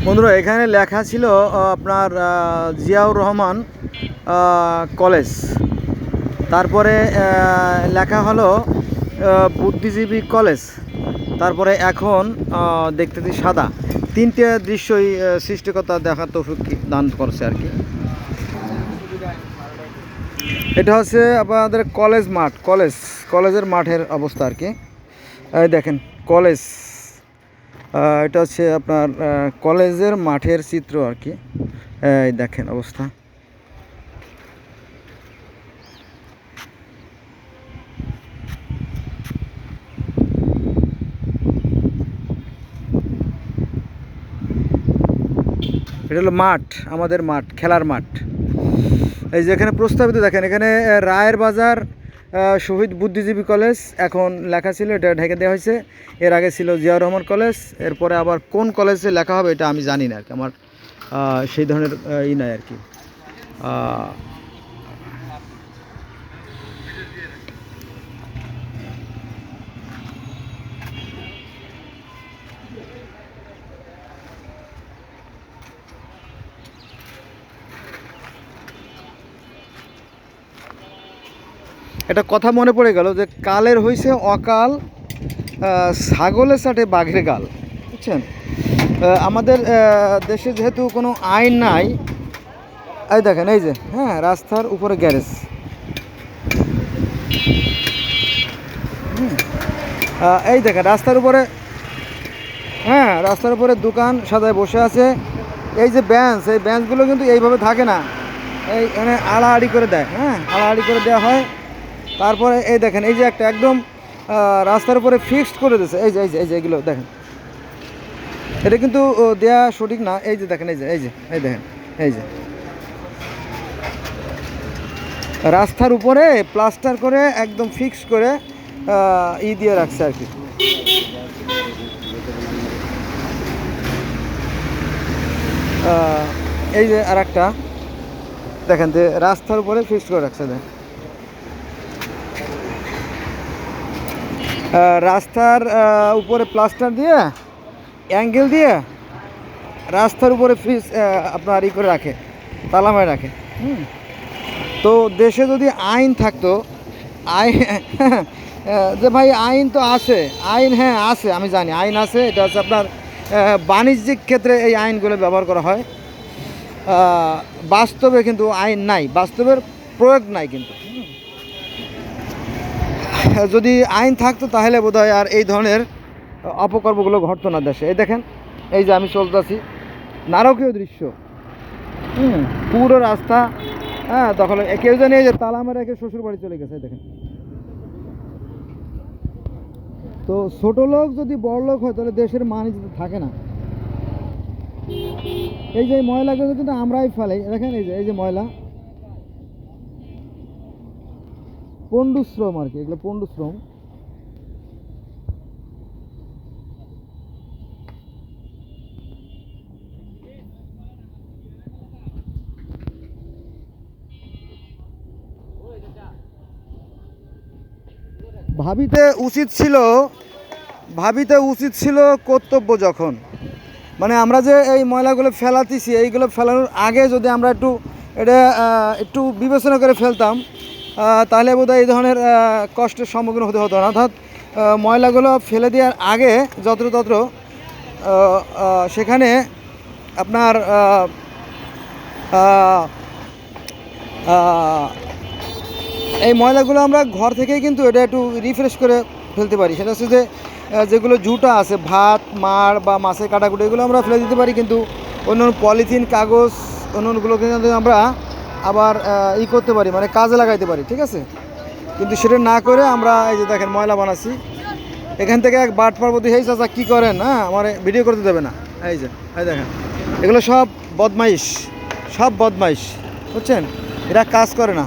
বন্ধুরা এখানে লেখা ছিল আপনার জিয়াউর রহমান কলেজ, তারপরে লেখা হলো বুদ্ধিজীবী কলেজ, তারপরে এখন দেখতেছি সাদা। তিনটে দৃশ্যই সৃষ্টিকর্তা দেখার তৌফিক দান করছে আর কি। এটা হচ্ছে আপনাদের কলেজ মাঠ, কলেজের মাঠের অবস্থা আর কি। এই দেখেন কলেজ, এটা হচ্ছে আপনার কলেজের মাঠের চিত্র আর কি। এই দেখেন অবস্থা। এটা হলো মাঠ, আমাদের মাঠ, খেলার মাঠ। এই যে এখানে প্রস্তাবিত দেখেন, এখানে রায়ের বাজার শহীদ বুদ্ধিজীবী কলেজ এখন লেখা ছিল, এটা ঢেকে দেওয়া হয়েছে। এর আগে ছিল জিয়াউর রহমান কলেজ, এরপরে আবার কোন কলেজে লেখা হবে এটা আমি জানি না আর কি, আমার সেই ধরনের নাই আর কি। একটা কথা মনে পড়ে গেল যে কালের হইছে অকাল, ছাগলের সাথে বাঘের গাল, বুঝছেন। আমাদের দেশে যেহেতু কোনো আইন নাই, এই দেখেন এই যে হ্যাঁ রাস্তার উপরে গ্যারেজ, এই দেখেন রাস্তার উপরে, হ্যাঁ রাস্তার উপরে দোকান সাজায় বসে আছে। এই যে বেঞ্চ, এই বেঞ্চগুলো কিন্তু এইভাবে থাকে না, এই মানে আড়াআড়ি করে দেয়, হ্যাঁ আড়াআড়ি করে দেওয়া হয়। তারপরে এই দেখেন এই যে একটা একদম রাস্তার উপরে ফিক্সড করে দিয়েছে, এই যে এগুলো দেখেন, এটা কিন্তু দেয়া সঠিক না। এই যে দেখেন এই দেখেন এই যে রাস্তার উপরে প্লাস্টার করে একদম ফিক্স করে দিয়ে রাখছে আর কি। এই যে আর একটা দেখেন যে রাস্তার উপরে ফিক্স করে রাখছে, দেখেন রাস্তার উপরে প্লাস্টার দিয়ে অ্যাঙ্গেল দিয়ে রাস্তার উপরে ফ্রিজ আপনার করে রাখে, তালামায় রাখে। তো দেশে যদি আইন থাকতো, আইন যে ভাই আইন তো আছে, আইন হ্যাঁ আছে, আমি জানি আইন আছে, এটা হচ্ছে আপনার বাণিজ্যিক ক্ষেত্রে এই আইনগুলো ব্যবহার করা হয়। বাস্তবে কিন্তু আইন নাই, বাস্তবের প্রয়োগ নাই। কিন্তু যদি আইন থাকতো তাহলে বোধহয় আর এই ধরনের অপকর্মগুলো ঘটতো না দেশে। এই দেখেন এই যে আমি চলতেছি, নারকীয় দৃশ্য, পুরো রাস্তা হ্যাঁ দখল, কেউ জানি এই যে তালা মারা রেখে শ্বশুর বাড়ি চলে গেছে দেখেন। তো ছোট লোক যদি বড় লোক হয় তাহলে দেশের মান ইজ্জত থাকে না। এই যে ময়লাগুলো কিন্তু আমরাই ফেলাই, দেখেন এই যে ময়লা, পণ্ডুশ্রম আর কি, এগুলো পণ্ডুশ্রম। ভাবিতে উচিত ছিল কর্তব্য যখন, মানে আমরা যে এই ময়লাগুলো ফেলাতেছি, এইগুলো ফেলানোর আগে যদি আমরা একটু বিবেচনা করে ফেলতাম, তাহলে বোধহয় এই ধরনের কষ্টের সম্মুখীন হতে হতো না। অর্থাৎ ময়লাগুলো ফেলে দেওয়ার আগে যত্রতত্র সেখানে আপনার এই ময়লাগুলো আমরা ঘর থেকেই কিন্তু এটা একটু রিফ্রেশ করে ফেলতে পারি। সেটা হচ্ছে যে যেগুলো জুটা আছে, ভাত মাড় বা মাছের কাটাকুটি, এগুলো আমরা ফেলে দিতে পারি, কিন্তু অন্য পলিথিন কাগজ অন্যগুলোকে কিন্তু আমরা আবার করতে পারি, মানে কাজে লাগাইতে পারি, ঠিক আছে। কিন্তু সেটা না করে আমরা এই যে দেখেন ময়লা বানাচ্ছি। এখান থেকে এক বাট পার্বতী, হেই চাচা কী করেন, হ্যাঁ আমার ভিডিও করতে দেবে না, এই যে এই দেখেন এগুলো সব বদমাইশ, বুঝছেন, এরা কাজ করে না।